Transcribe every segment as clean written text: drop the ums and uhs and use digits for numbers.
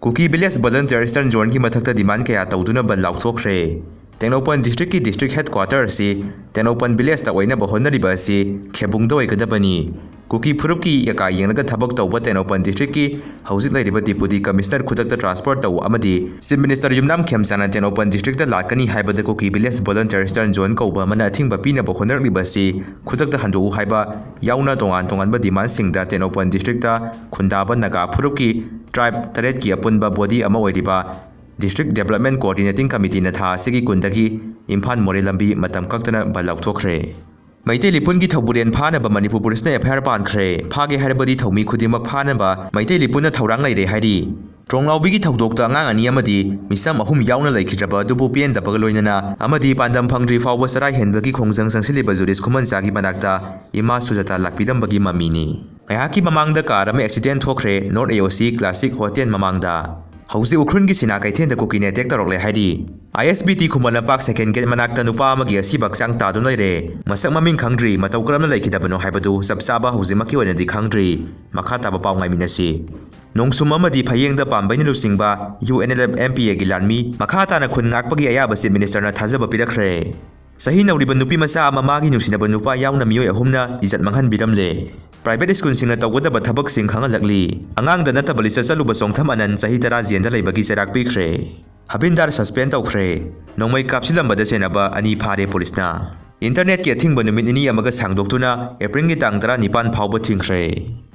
Kuki Village Volunteer Eastern Zone ki mathakta demand kaya tawduna ban laukthokre. Tengnopan District ki District Headquarters si Tengnopan Village ta oina ba honariba si Khebungda oigadabani. Kuki Phurup ki yaka yengnaga thabak tawba Tengnopan District ki hauzik lairiba Deputy Commissioner Khudakta Transport taw amadi Chief Minister Yumnam Khemchana Tengnopan District da lakani haibada Kuki Village Volunteer Eastern Zone kauba mana thingba pina ba honarliba si Khudakta handu haiba yauna tongan ba demand singda Tengnopan District ta khundaba naga Phurup ki Tribe Taret ki apunba body ama oiriba District Development Coordinating Committee na tha sigi kundagi Imphal More lambi matam kaktana balauthokre. Maitei Lipun ki Thauburen phana ba Manipur Police na FIR pankre. Phage hairabadi thaumi khudimak phana ba Maitei Lipun na thaurang laire hairi. Tronglaubi ki thaudokta angang ani amadi misam ahum yauna laikhidraba dubu pien da bagaloinana amadi pandam phangri fawba sarai henbagi khongjang sangsiliba juris khumanjagi manakta ima sujata lakpidambagi mamini. Ayaki mamangda car ama accident thokre North AOC Classic Hotel mamangda. Hausi ukrun gi sina kaithen da Kuki ne tek Tourakle haidi. ISBT khumala pak second gate manakta nupa amagi asi baksang tadun laire. Masak maming khangdri matau karamna laikhidabano haibadu sabsaba hausi maki oina di khangdri. Makha taba paw ngai minasi. Nongsum amadi phayeng da pambaini lusingba UNLF MPA gi lanmi makha ta na khun ngakpagi ayaba Chief Minister na thajaba pirakre. Sahi nauriba Nupimacha ama Maga Nungsinaba Yaona Mamanaba Ezat Manghanbiramle. Private school singna tawgadaba thabak sing khangalakli. Angangda natabali chaluba songtham anan sahi tara jenda leibagi serak pikre. Habindar suspend tawkhre. Nongmai kapsilambada senaba ani phare polisna. Internet ki athingba numit ini amaga sangdoktuna April gi tang 19 phawba thingkhre.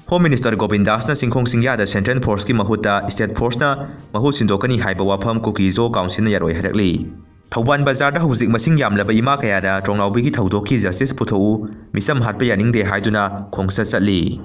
Home Minister Govindas na singkhong singya da Central Force ki mahuta State Force na mahut sindokani haiba wafam Kuki Zo Council na yaroi harakli. Thauban Bazar da hauzik masing yamlaba ima kaya da Tronglaubi ki thaudok ki justice puthau misam hatpa yaningde haiduna khongsa chatli.